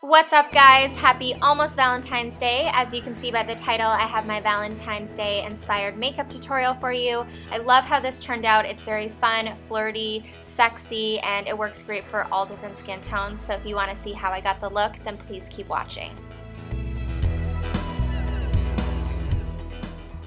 What's up guys? Happy almost Valentine's Day. As you can see by the title, I have my Valentine's Day inspired makeup tutorial for you. I love how this turned out. It's very fun, flirty, sexy, and it works great for all different skin tones. So if you want to see how I got the look, then please keep watching.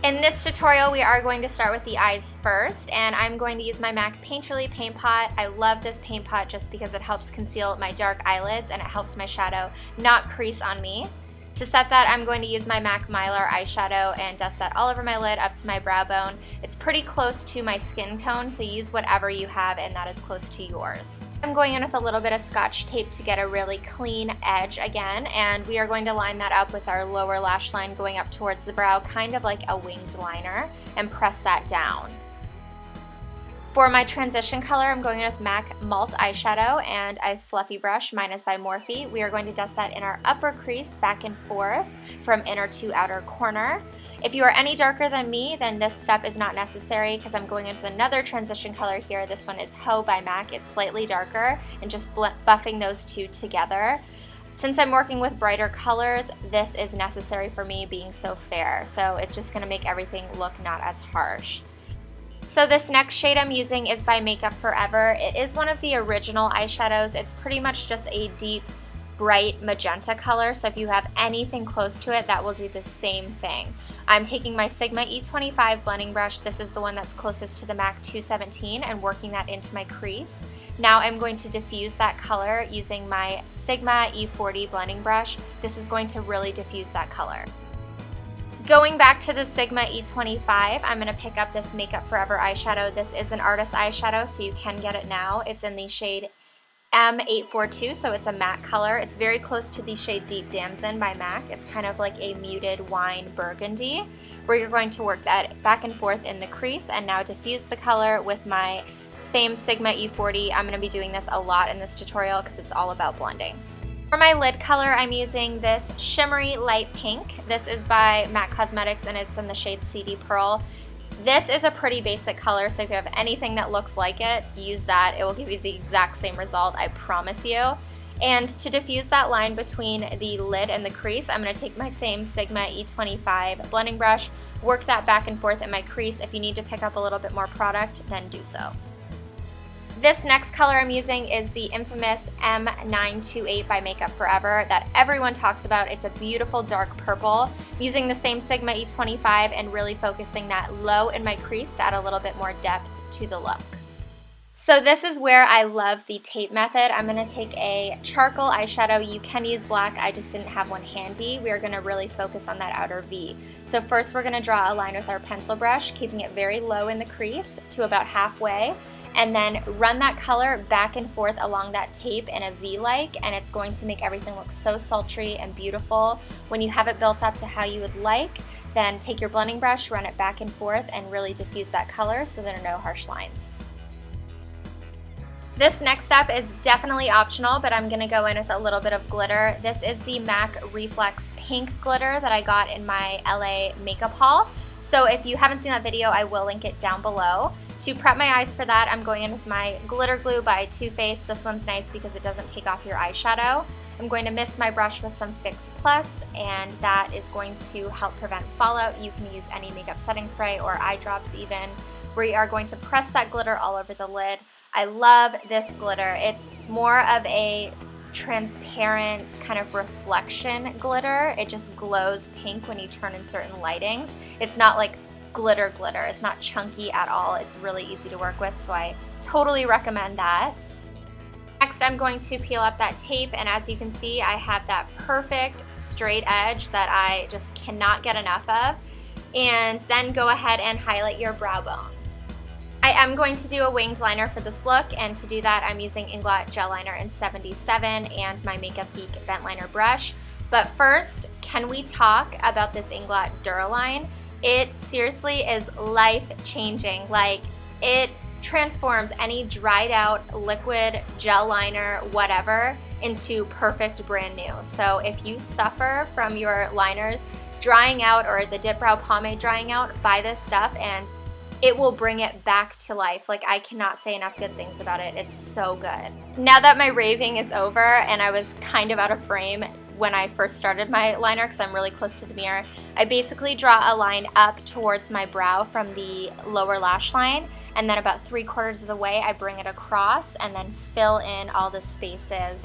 In this tutorial, we are going to start with the eyes first, and I'm going to use my MAC Painterly paint pot. I love this paint pot just because it helps conceal my dark eyelids and it helps my shadow not crease on me. To set that, I'm going to use my MAC Mylar eyeshadow and dust that all over my lid up to my brow bone. It's pretty close to my skin tone, so use whatever you have and that is close to yours. I'm going in with a little bit of Scotch Tape to get a really clean edge again, and we are going to line that up with our lower lash line going up towards the brow, kind of like a winged liner, and press that down. For my transition color, I'm going in with MAC Malt eyeshadow and a fluffy brush. Mine is by Morphe. We are going to dust that in our upper crease back and forth from inner to outer corner. If you are any darker than me, then this step is not necessary because I'm going into another transition color here. This one is Haux by MAC. It's slightly darker, and just buffing those two together. Since I'm working with brighter colors, this is necessary for me being so fair. So it's just going to make everything look not as harsh. So this next shade I'm using is by Makeup Forever. It is one of the original eyeshadows. It's pretty much just a deep, bright magenta color, so if you have anything close to it, that will do the same thing. I'm taking my Sigma E25 blending brush. This is the one that's closest to the MAC 217, and working that into my crease. Now I'm going to diffuse that color using my Sigma E40 blending brush. This is going to really diffuse that color. Going back to the Sigma E25, I'm going to pick up this Makeup Forever eyeshadow. This is an artist eyeshadow, so you can get it now. It's in the shade M842, so it's a matte color. It's very close to the shade Deep Damson by MAC. It's kind of like a muted wine burgundy, where you're going to work that back and forth in the crease, and now diffuse the color with my same Sigma E40. I'm going to be doing this a lot in this tutorial because it's all about blending. For my lid color, I'm using this shimmery light pink. This is by MAC Cosmetics and it's in the shade Seedy Pearl. This is a pretty basic color, so if you have anything that looks like it, use that. It will give you the exact same result, I promise you. And to diffuse that line between the lid and the crease, I'm going to take my same Sigma E25 blending brush, work that back and forth in my crease. If you need to pick up a little bit more product, then do so. This next color I'm using is the infamous M928 by Makeup Forever that everyone talks about. It's a beautiful dark purple. I'm using the same Sigma E25 and really focusing that low in my crease to add a little bit more depth to the look. So this is where I love the tape method. I'm going to take a charcoal eyeshadow. You can use black, I just didn't have one handy. We are going to really focus on that outer V. So first we're going to draw a line with our pencil brush, keeping it very low in the crease to about halfway. And then run that color back and forth along that tape in a V-like, and it's going to make everything look so sultry and beautiful. When you have it built up to how you would like, then take your blending brush, run it back and forth, and really diffuse that color so there are no harsh lines. This next step is definitely optional, but I'm going to go in with a little bit of glitter. This is the MAC Reflex Pink glitter that I got in my LA makeup haul. So if you haven't seen that video, I will link it down below. To prep my eyes for that, I'm going in with my glitter glue by Too Faced. This one's nice because it doesn't take off your eyeshadow. I'm going to mist my brush with some Fix Plus, and that is going to help prevent fallout. You can use any makeup setting spray or eye drops even. We are going to press that glitter all over the lid. I love this glitter. It's more of a transparent kind of reflection glitter. It just glows pink when you turn in certain lightings. It's not like glitter. It's not chunky at all. It's really easy to work with, so I totally recommend that. Next, I'm going to peel up that tape, and as you can see, I have that perfect straight edge that I just cannot get enough of. And then go ahead and highlight your brow bone. I am going to do a winged liner for this look, and to do that, I'm using Inglot Gel Liner in 77 and my Makeup Geek Vent Liner brush. But first, can we talk about this Inglot Duraline? It seriously is life-changing. Like, it transforms any dried out liquid gel liner, whatever, into perfect brand new. So if you suffer from your liners drying out or the dip brow pomade drying out, buy this stuff and it will bring it back to life. Like, I cannot say enough good things about it. It's so good. Now that my raving is over and I was kind of out of frame when I first started my liner because I'm really close to the mirror, I basically draw a line up towards my brow from the lower lash line, and then about 3/4 of the way I bring it across and then fill in all the spaces.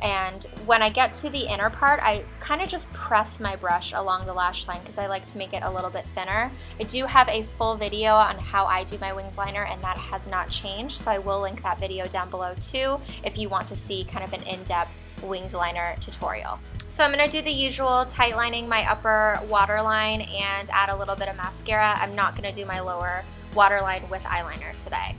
And when I get to the inner part, I kind of just press my brush along the lash line because I like to make it a little bit thinner. I do have a full video on how I do my winged liner, and that has not changed, so I will link that video down below too if you want to see kind of an in-depth winged liner tutorial. So I'm going to do the usual tight lining my upper waterline and add a little bit of mascara. I'm not going to do my lower waterline with eyeliner today.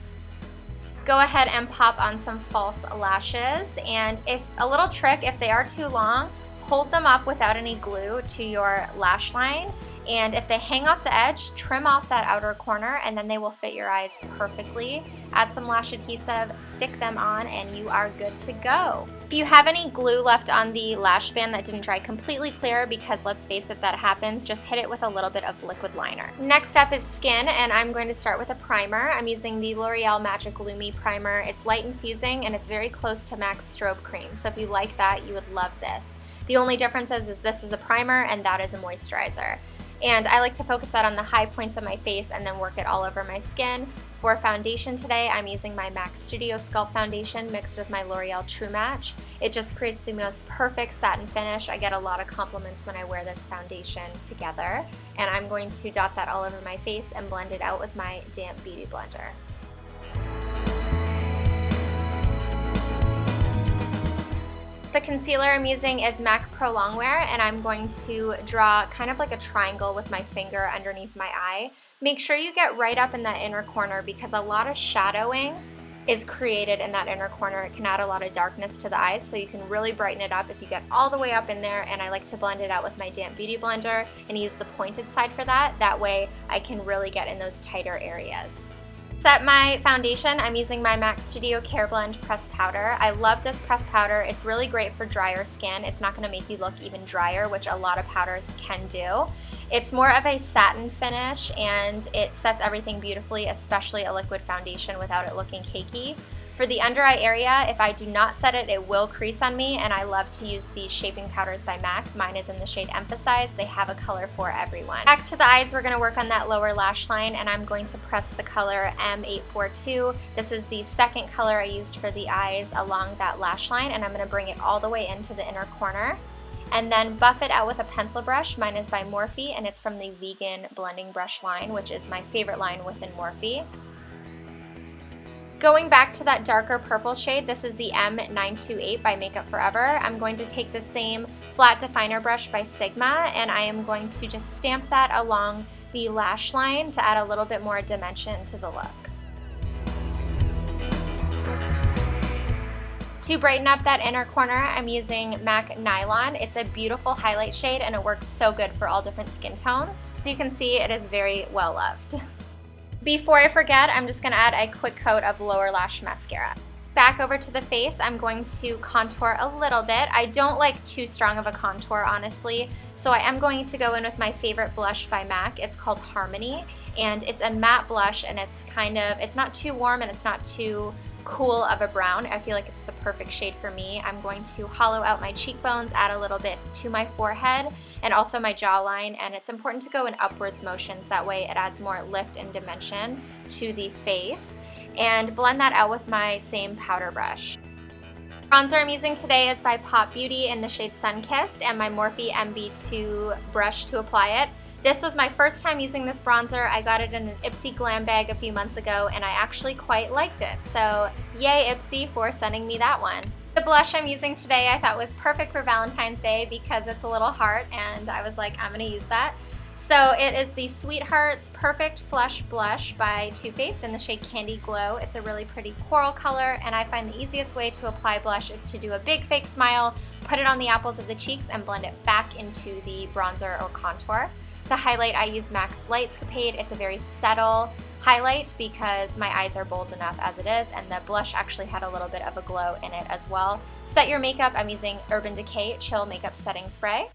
Go ahead and pop on some false lashes, and if a little trick, if they are too long, hold them up without any glue to your lash line, and if they hang off the edge, trim off that outer corner and then they will fit your eyes perfectly. Add some lash adhesive, stick them on, and you are good to go. If you have any glue left on the lash band that didn't dry completely clear, because let's face it, that happens, just hit it with a little bit of liquid liner. Next up is skin, and I'm going to start with a primer. I'm using the L'Oreal Magic Lumi Primer. It's light infusing and it's very close to MAC's Strobe Cream, so if you like that, you would love this. The only difference is this is a primer and that is a moisturizer. And I like to focus that on the high points of my face and then work it all over my skin. For foundation today, I'm using my MAC Studio Sculpt Foundation mixed with my L'Oreal True Match. It just creates the most perfect satin finish. I get a lot of compliments when I wear this foundation together. And I'm going to dot that all over my face and blend it out with my damp beauty blender. The concealer I'm using is MAC Prolongwear, and I'm going to draw kind of like a triangle with my finger underneath my eye. Make sure you get right up in that inner corner because a lot of shadowing is created in that inner corner. It can add a lot of darkness to the eyes, so you can really brighten it up if you get all the way up in there, and I like to blend it out with my damp beauty blender and use the pointed side for that. That way I can really get in those tighter areas. Set my foundation, I'm using my MAC Studio Care Blend pressed powder. I love this pressed powder. It's really great for drier skin. It's not going to make you look even drier, which a lot of powders can do. It's more of a satin finish and it sets everything beautifully, especially a liquid foundation without it looking cakey. For the under eye area, if I do not set it, it will crease on me, and I love to use these shaping powders by MAC. Mine is in the shade Emphasize. They have a color for everyone. Back to the eyes, we're going to work on that lower lash line, and I'm going to press the color M842. This is the second color I used for the eyes along that lash line, and I'm going to bring it all the way into the inner corner. And then buff it out with a pencil brush. Mine is by Morphe, and it's from the Vegan Blending Brush line, which is my favorite line within Morphe. Going back to that darker purple shade, this is the M928 by Makeup Forever. I'm going to take the same flat definer brush by Sigma, and I am going to just stamp that along the lash line to add a little bit more dimension to the look. To brighten up that inner corner, I'm using MAC Nylon. It's a beautiful highlight shade and it works so good for all different skin tones. As you can see, it is very well loved. Before I forget, I'm just going to add a quick coat of lower lash mascara. Back over to the face, I'm going to contour a little bit. I don't like too strong of a contour, honestly, so I am going to go in with my favorite blush by MAC. It's called Harmony, and it's a matte blush, and it's not too warm and it's not too cool of a brown. I feel like it's the perfect shade for me. I'm going to hollow out my cheekbones, add a little bit to my forehead and also my jawline, and it's important to go in upwards motions. That way it adds more lift and dimension to the face, and blend that out with my same powder brush. Bronzer I'm using today is by Pop Beauty in the shade Sunkissed, and my Morphe MB2 brush to apply it. This was my first time using this bronzer. I got it in an Ipsy glam bag a few months ago and I actually quite liked it. So yay Ipsy for sending me that one. The blush I'm using today I thought was perfect for Valentine's Day because it's a little heart, and I was like, I'm gonna use that. So it is the Sweethearts Perfect Flush Blush by Too Faced in the shade Candy Glow. It's a really pretty coral color, and I find the easiest way to apply blush is to do a big fake smile, put it on the apples of the cheeks, and blend it back into the bronzer or contour. To highlight, I use MAC's Lightscapade. It's a very subtle highlight because my eyes are bold enough as it is, and the blush actually had a little bit of a glow in it as well. Set your makeup, I'm using Urban Decay Chill Makeup Setting Spray.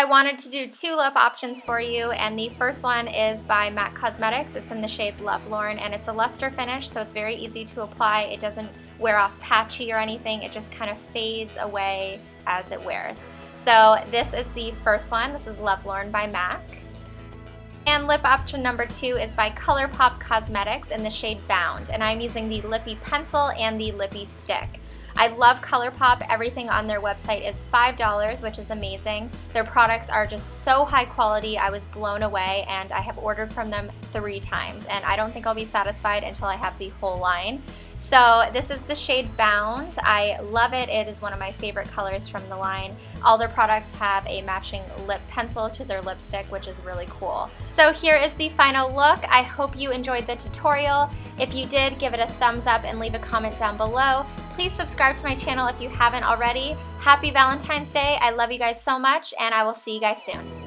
I wanted to do 2 lip options for you, and the first one is by MAC Cosmetics. It's in the shade Lovelorn, and it's a luster finish, so it's very easy to apply. It doesn't wear off patchy or anything. It just kind of fades away as it wears. So this is the first one. This is Lovelorn by MAC. And lip option number 2 is by ColourPop Cosmetics in the shade Bound, and I'm using the Lippy Pencil and the Lippy Stick. I love ColourPop. Everything on their website is $5, which is amazing. Their products are just so high quality. I was blown away, and I have ordered from them 3 times, and I don't think I'll be satisfied until I have the whole line. So this is the shade Bound. I love it. It is one of my favorite colors from the line. All their products have a matching lip pencil to their lipstick, which is really cool. So here is the final look. I hope you enjoyed the tutorial. If you did, give it a thumbs up and leave a comment down below. Please subscribe to my channel if you haven't already. Happy Valentine's Day. I love you guys so much, and I will see you guys soon.